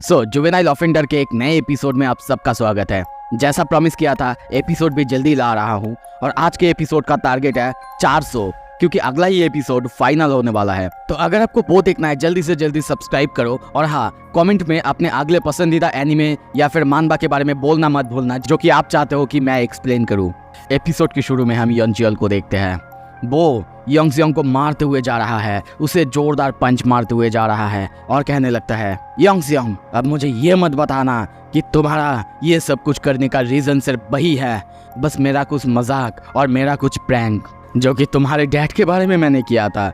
Juvenile offender के एक नए एपिसोड में आप सबका स्वागत है। जैसा प्रॉमिस किया था, एपिसोड भी जल्दी ला रहा हूँ और आज के एपिसोड का टारगेट है 400, क्योंकि अगला ही एपिसोड फाइनल होने वाला है। तो अगर आपको वो देखना है जल्दी से जल्दी सब्सक्राइब करो और हाँ, कमेंट में अपने अगले पसंदीदा एनिमे या फिर मानवा के बारे में बोलना मत भूलना, जो कि आप चाहते हो कि मैं एक्सप्लेन करूँ। एपिसोड के शुरू में हम यंजियल को देखते हैं। वो योंगसियोंग को मारते हुए जा रहा है, उसे जोरदार पंच मारते हुए जा रहा है और कहने लगता है, योंगसियोंग अब मुझे ये मत बताना कि तुम्हारा ये सब कुछ करने का रीजन सिर्फ वही है, बस मेरा कुछ मजाक और मेरा कुछ प्रैंक जो कि तुम्हारे डैड के बारे में मैंने किया था।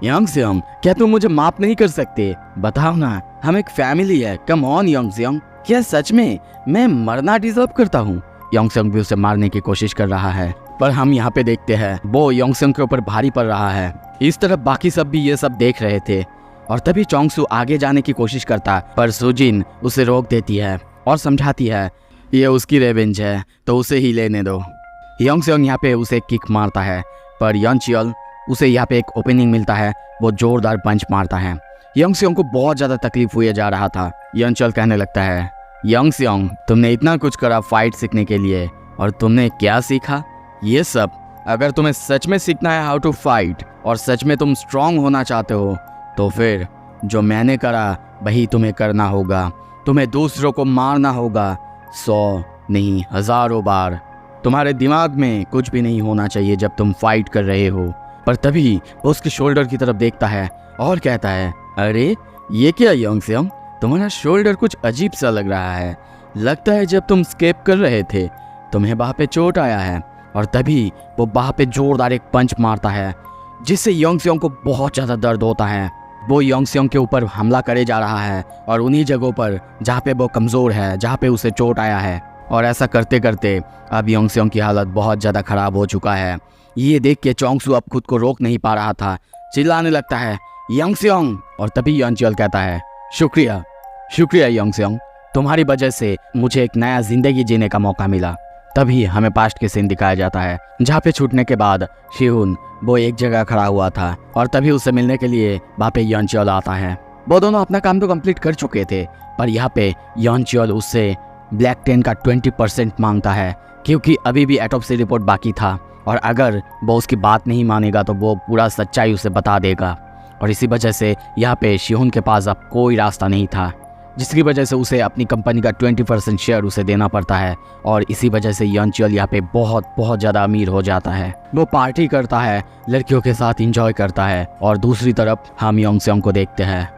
योंगसियोंग क्या तुम मुझे माफ नहीं कर सकते? बताओ ना, हम एक फैमिली है। कम ऑन योंगसियोंग, क्या सच में मैं मरना डिजर्व करता हूँ? योंगसियोंग भी उसे मारने की कोशिश कर रहा है, पर हम यहाँ पे देखते हैं वो योंगसियोंग के ऊपर भारी पड़ रहा है। इस तरफ बाकी सब भी ये सब देख रहे थे और तभी चोंगसू आगे जाने की कोशिश करता, पर सुजिन उसे रोक देती है और समझाती है ये उसकी रेवेंज है तो उसे ही लेने दो। योंगसियोंग यहाँ पे उसे किक मारता है, पर यंचियल उसे यहाँ पे एक ओपनिंग मिलता है, वो जोरदार पंच मारता है। योंगसियोंग को बहुत ज्यादा तकलीफ हुई जा रहा था। यंचियल कहने लगता है, योंगसियोंग तुमने इतना कुछ करा फाइट सीखने के लिए और तुमने क्या सीखा? ये सब अगर तुम्हें सच में सीखना है हाउ टू फाइट और सच में तुम स्ट्रांग होना चाहते हो तो फिर जो मैंने करा वही तुम्हें करना होगा। तुम्हें दूसरों को मारना होगा 100 नहीं हजारों बार। तुम्हारे दिमाग में कुछ भी नहीं होना चाहिए जब तुम फाइट कर रहे हो। पर तभी वो उसके शोल्डर की तरफ देखता है और कहता है, अरे ये क्या योंगसियोंग, तुम्हारा शोल्डर कुछ अजीब सा लग रहा है। लगता है जब तुम स्केप कर रहे थे तुम्हें बाह पे चोट आया है। और तभी वो बाह पे जोरदार एक पंच मारता है जिससे योंगसियोंग को बहुत ज़्यादा दर्द होता है। वो योंगसियोंग के ऊपर हमला करे जा रहा है और उन्हीं जगहों पर जहाँ पे वो कमज़ोर है, जहाँ पे उसे चोट आया है। और ऐसा करते करते अब योंगसियोंग की हालत बहुत ज़्यादा ख़राब हो चुका है। ये देख के चोंगसू अब खुद को रोक नहीं पा रहा था, चिल्लाने लगता है, योंगसियोंग। और तभी यंचियल कहता है, शुक्रिया शुक्रिया योंगसियोंग, तुम्हारी वजह से मुझे एक नया ज़िंदगी जीने का मौका मिला। तभी हमें पास्ट के सीन दिखाया जाता है जहाँ पे छूटने के बाद शिहुन वो एक जगह खड़ा हुआ था और तभी उसे मिलने के लिए वहाँ पे यंचियल आता है। वो दोनों अपना काम तो कंप्लीट कर चुके थे, पर यहाँ पे यंचियल उससे ब्लैक 10 का 20% मांगता है, क्योंकि अभी भी ऑटोप्सी रिपोर्ट बाकी था और अगर वो उसकी बात नहीं मानेगा तो वो पूरा सच्चाई उसे बता देगा। और इसी वजह से यहाँ पे शिहुन के पास अब कोई रास्ता नहीं था, जिसकी वजह से उसे अपनी कंपनी का 20% शेयर उसे देना पड़ता है। और इसी वजह से यंचियल यहाँ पे बहुत ज़्यादा अमीर हो जाता है। वो पार्टी करता है, लड़कियों के साथ एंजॉय करता है। और दूसरी तरफ हम योंगसियोंग को देखते हैं,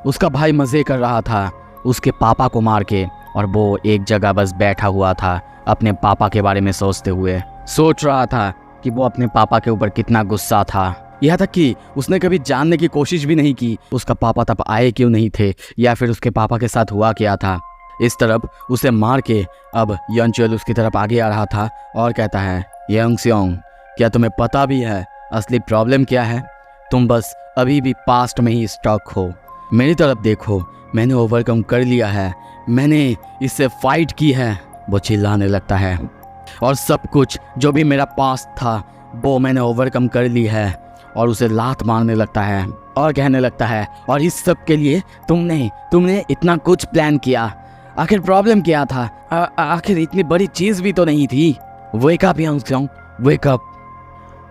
उसका भाई मज़े कर रहा था उसके पापा को मार के, और वो एक जगह बस बैठा हुआ था अपने पापा के बारे में सोचते हुए। सोच रहा था कि वो अपने पापा के ऊपर कितना गुस्सा था। यहाँ तक कि उसने कभी जानने की कोशिश भी नहीं की उसका पापा तब आए क्यों नहीं थे या फिर उसके पापा के साथ हुआ क्या था। इस तरफ उसे मार के अब यंचियल उसकी तरफ आगे आ रहा था और कहता है, योंगसियोंग क्या तुम्हें पता भी है असली प्रॉब्लम क्या है? तुम बस अभी भी पास्ट में ही स्टक हो। मेरी तरफ देखो, मैंने ओवरकम कर लिया है, मैंने इससे फाइट की है। वो चिल्लाने लगता है और सब कुछ जो भी मेरा पास्ट था वो मैंने ओवरकम कर ली है। और उसे लात मारने लगता है और कहने लगता है, और इस सब के लिए तुमने इतना कुछ प्लान किया। आखिर प्रॉब्लम क्या था? आखिर इतनी बड़ी चीज़ भी तो नहीं थी। Wake up Yongseong, wake up.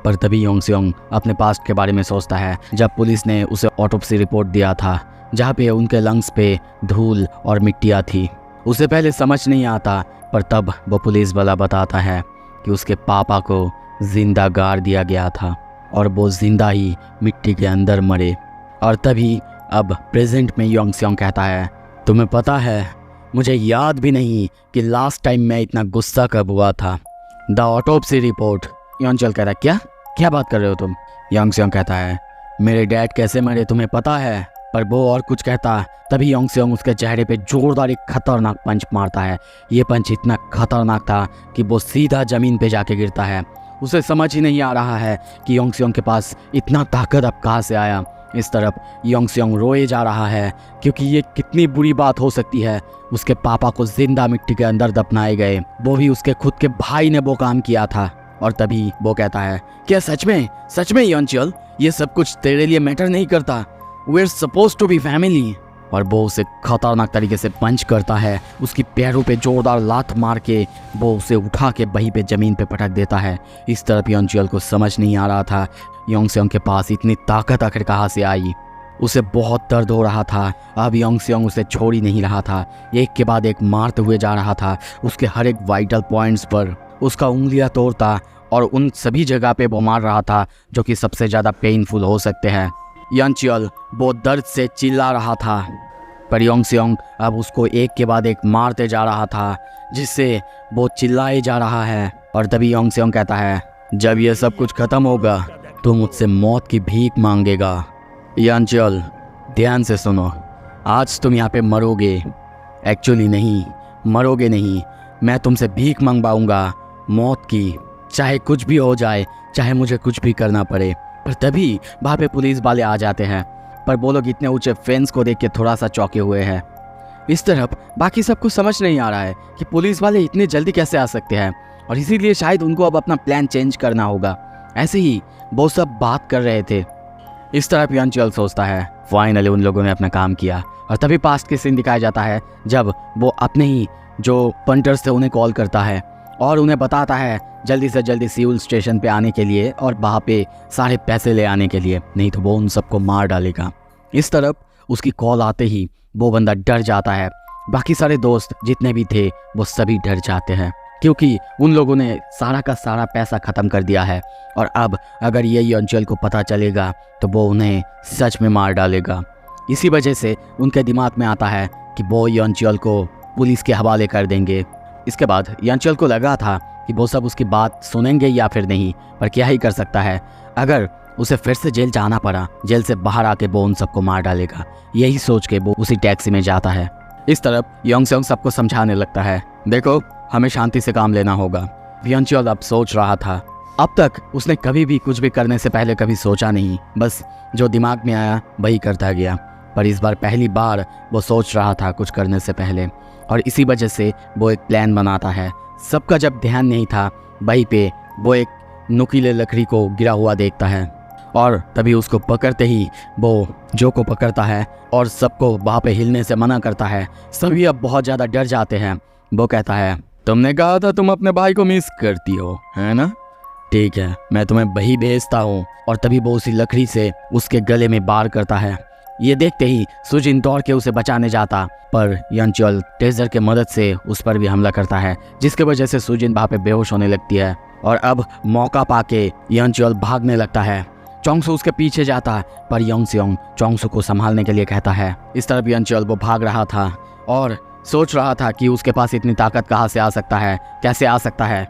पर तभी योंगसियोंग अपने पास्ट के बारे में सोचता है, जब पुलिस ने उसे ऑटोप्सी रिपोर्ट दिया था जहाँ पे उनके लंग्स पे धूल और मिट्टियाँ थी। उसे पहले समझ नहीं आता, पर तब वो पुलिस वाला बताता है कि उसके पापा को जिंदा गाड़ दिया गया था और वो जिंदा ही मिट्टी के अंदर मरे। और तभी अब प्रेजेंट में योंगसियोंग कहता है, तुम्हें पता है मुझे याद भी नहीं कि लास्ट टाइम मैं इतना गुस्सा कब हुआ था। The autopsy report. यंचियल कहता है, क्या बात कर रहे हो तुम? योंगसियोंग कहता है, मेरे डैड कैसे मरे तुम्हें पता है? पर वो और कुछ कहता, तभी योंगसियोंग उसके चेहरे पे जोरदार एक खतरनाक पंच मारता है। ये पंच इतना खतरनाक था कि वो सीधा ज़मीन पे जाके गिरता है। उसे समझ ही नहीं आ रहा है कि योंगसियोंग के पास इतना ताकत अब कहाँ से आया। इस तरफ योंगसियोंग रोए जा रहा है क्योंकि ये कितनी बुरी बात हो सकती है। उसके पापा को जिंदा मिट्टी के अंदर दफनाए गए, वो भी उसके खुद के भाई ने वो काम किया था। और तभी वो कहता है, क्या सच में यंचियल ये सब कुछ तेरे लिए मैटर नहीं करता? We are suppose to be family. और वो उसे खतरनाक तरीके से पंच करता है। उसकी पैरों पे जोरदार लात मार के वो उसे उठा के वहीं पे ज़मीन पे पटक देता है। इस तरफ यंचियल को समझ नहीं आ रहा था योंगसेयोंग के पास इतनी ताकत आखिर कहाँ से आई। उसे बहुत दर्द हो रहा था। अब योंगसेयोंग उसे छोड़ ही नहीं रहा था, एक के बाद एक मारते हुए जा रहा था। उसके हर एक वाइटल पॉइंट्स पर उसका उंगलियां तोड़ता और उन सभी जगह पे वो मार रहा था जो कि सबसे ज़्यादा पेनफुल हो सकते हैं। यंचियल वो दर्द से चिल्ला रहा था, पर योंगसेयोंग अब उसको एक के बाद एक मारते जा रहा था, जिससे वो चिल्लाए जा रहा है। और तभी योंगसेयोंग कहता है, जब ये सब कुछ खत्म होगा तो मुझसे मौत की भीख मांगेगा। यंचियल ध्यान से सुनो, आज तुम यहाँ पे मरोगे। एक्चुअली नहीं, मरोगे नहीं, मैं तुमसे भीख मंगवाऊंगा मौत की, चाहे कुछ भी हो जाए, चाहे मुझे कुछ भी करना पड़े। पर तभी वहाँ पे पुलिस वाले आ जाते हैं, पर वो लोग इतने ऊंचे फेंस को देख के थोड़ा सा चौंके हुए हैं। इस तरफ बाकी सबको समझ नहीं आ रहा है कि पुलिस वाले इतने जल्दी कैसे आ सकते हैं, और इसीलिए शायद उनको अब अपना प्लान चेंज करना होगा। ऐसे ही वो सब बात कर रहे थे। इस तरफ यंचियल सोचता है, फाइनली उन लोगों ने अपना काम किया। और तभी पास्ट के सीन दिखाया जाता है जब वो अपने ही जो पंटर्स थे उन्हें कॉल करता है और उन्हें बताता है जल्दी से जल्दी सिउल स्टेशन पे आने के लिए और वहाँ पे सारे पैसे ले आने के लिए, नहीं तो वो उन सबको मार डालेगा। इस तरफ उसकी कॉल आते ही वो बंदा डर जाता है। बाकी सारे दोस्त जितने भी थे वो सभी डर जाते हैं, क्योंकि उन लोगों ने सारा का सारा पैसा ख़त्म कर दिया है। और अब अगर ये यंचियल को पता चलेगा तो वो उन्हें सच में मार डालेगा। इसी वजह से उनके दिमाग में आता है कि वो यंचियल को पुलिस के हवाले कर देंगे। इसके बाद यंचियल को लगा था कि वो सब उसकी बात सुनेंगे या फिर नहीं, पर क्या ही कर सकता है। अगर उसे फिर से जेल जाना पड़ा, जेल से बाहर आके वो उन सबको मार डालेगा। यही सोच के वो उसी टैक्सी में जाता है। इस तरफ योंगसेयोंग सबको समझाने लगता है, देखो हमें शांति से काम लेना होगा। यंचियल अब सोच रहा था, अब तक उसने कभी भी कुछ भी करने से पहले कभी सोचा नहीं, बस जो दिमाग में आया वही करता गया। पर इस बार पहली बार वो सोच रहा था कुछ करने से पहले, और इसी वजह से वो एक प्लान बनाता है। सबका जब ध्यान नहीं था, वहीं पे वो एक नुकीले लकड़ी को गिरा हुआ देखता है और तभी उसको पकड़ते ही वो जो को पकड़ता है और सबको वहाँ पे हिलने से मना करता है। सभी अब बहुत ज़्यादा डर जाते हैं। वो कहता है, तुमने कहा था तुम अपने भाई को मिस करती हो, है ना? ठीक है, मैं तुम्हें वही भेजता हूँ। और तभी वो उसी लकड़ी से उसके गले में वार करता है। ये देखते ही सुजिन दौड़ के उसे बचाने जाता, पर यंचियल टेजर के मदद से उस पर भी हमला करता है, जिसके वजह से सुजिन वहाँ पे बेहोश होने लगती है। और अब मौका पाके यंचियल भागने लगता है। चोंगसू उसके पीछे जाता है, पर योंगसेयोंग चोंगसू को संभालने के लिए कहता है। इस तरफ यंचियल वो भाग रहा था और सोच रहा था कि उसके पास इतनी ताकत कहाँ से आ सकता है, कैसे आ सकता है,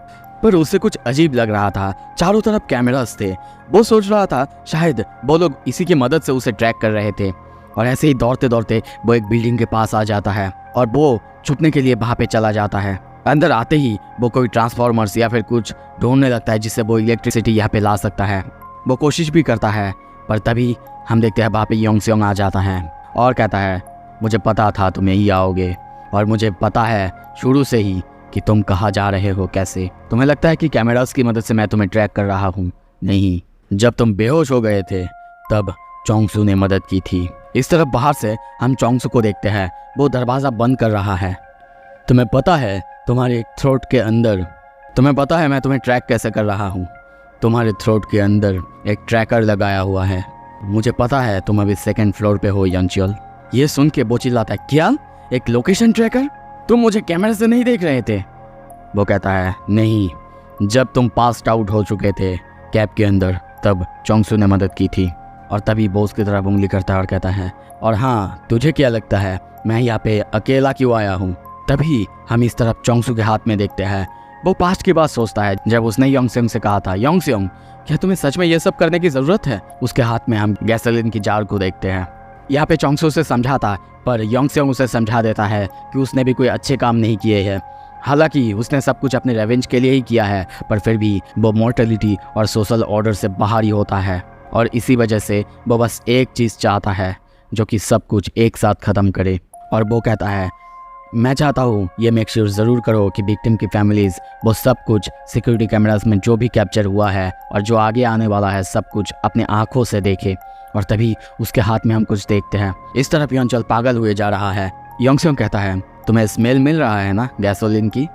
पर उसे कुछ अजीब लग रहा था। चारों तरफ कैमरास थे। वो सोच रहा था शायद वो लोग इसी की मदद से उसे ट्रैक कर रहे थे। और ऐसे ही दौड़ते दौड़ते वो एक बिल्डिंग के पास आ जाता है और वो छुपने के लिए वहाँ पे चला जाता है। अंदर आते ही वो कोई ट्रांसफार्मर्स या फिर कुछ ढूंढने लगता है जिससे वो इलेक्ट्रिसिटी यहाँ पे ला सकता है। वो कोशिश भी करता है, पर तभी हम देखते हैं वहाँ पे योंगसेयोंग आ जाता है और कहता है, मुझे पता था तुम यही आओगे और मुझे पता है शुरू से ही कि तुम कहाँ जा रहे हो, कैसे। तुम्हें लगता है कि कैमरास की मदद से मैं तुम्हें ट्रैक कर रहा हूँ? नहीं, जब तुम बेहोश हो गए थे तब चोंगसू ने मदद की थी। इस तरफ बाहर से हम चोंगसू को देखते हैं, वो दरवाज़ा बंद कर रहा है। तुम्हें पता है तुम्हारे थ्रोट के अंदर, तुम्हें पता है मैं तुम्हें ट्रैक कैसे कर रहा हूँ? तुम्हारे थ्रोट के अंदर एक ट्रैकर लगाया हुआ है। मुझे पता है तुम अभी 2nd फ्लोर पे हो यंचियल। ये सुन के वो चिल्लाता है, क्या? एक लोकेशन ट्रैकर? तुम मुझे कैमरे से नहीं देख रहे थे? वो कहता है, नहीं, जब तुम पास्ड आउट हो चुके थे कैब के अंदर तब चोंगसू ने मदद की थी। और तभी बॉस की तरफ उंगली करता है और कहता है, और हाँ, तुझे क्या लगता है मैं यहाँ पे अकेला क्यों आया हूँ? तभी हम इस तरफ चोंगसू के हाथ में देखते हैं। वो पास्ट की बात सोचता है जब उसने योंगसेयोंग से कहा था, योंगसेयोंग क्या तुम्हें सच में ये सब करने की ज़रूरत है? उसके हाथ में हम गैसोलीन की जार को देखते हैं। यहाँ पे चोंगसू उसे समझाता, पर योंगसेयोंग उसे समझा देता है कि उसने भी कोई अच्छे काम नहीं किए हैं। हालांकि उसने सब कुछ अपने रेवेंज के लिए ही किया है, पर फिर भी वो मॉर्टलिटी और सोशल ऑर्डर से बाहर ही होता है। और इसी वजह से वो बस एक चीज़ चाहता है, जो कि सब कुछ एक साथ ख़त्म करे। और वो कहता है, मैं चाहता हूँ ये मेक श्योर ज़रूर करो कि विक्टिम की फैमिलीज़ वो सब कुछ सिक्योरिटी कैमरास में जो भी कैप्चर हुआ है और जो आगे आने वाला है सब कुछ अपने आँखों से देखे। और तभी उसके हाथ में हम कुछ देखते हैं। इस तरफ यंचल पागल हुए जा रहा है। योंगसेंग कहता है, तुम्हें स्मेल मिल रहा है ना गैसोलीन की?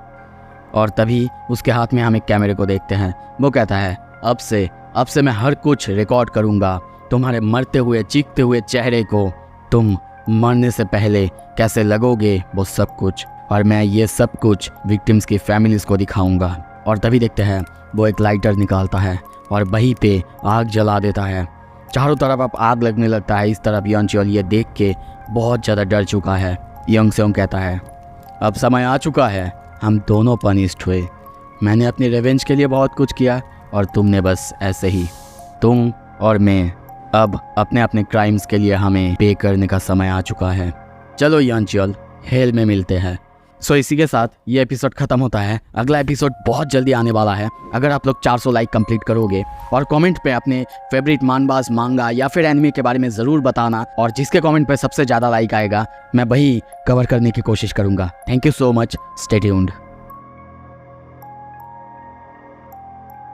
और तभी उसके हाथ में हम एक कैमरे को देखते हैं। वो कहता है, अब से मैं हर कुछ रिकॉर्ड करूँगा, तुम्हारे मरते हुए चीखते हुए चेहरे को, तुम मरने से पहले कैसे लगोगे, वो सब कुछ, और मैं ये सब कुछ विक्टिम्स की फैमिलीज को दिखाऊंगा। और तभी देखते हैं वो एक लाइटर निकालता है और वहीं पे आग जला देता है। चारों तरफ अब आग लगने लगता है। इस तरफ यंचल ये देख के बहुत ज़्यादा डर चुका है। योंगसेंग कहता है, अब समय आ चुका है, हम दोनों पनिश्ड हुए। मैंने अपनी रिवेंज के लिए बहुत कुछ किया और तुमने बस ऐसे ही। तुम और मैं अब अपने अपने क्राइम्स के लिए हमें पे करने का समय आ चुका है। चलो यंचल, हेल में मिलते हैं। सो इसी के साथ ये एपिसोड खत्म होता है। अगला एपिसोड बहुत जल्दी आने वाला है। अगर आप लोग 400 लाइक कंप्लीट करोगे और कमेंट पे अपने फेवरेट मानबाज, मांगा या फिर एनिमे के बारे में ज़रूर बताना, और जिसके कमेंट पे सबसे ज़्यादा लाइक आएगा मैं वही कवर करने की कोशिश करूँगा। Thank you so much, stay tuned.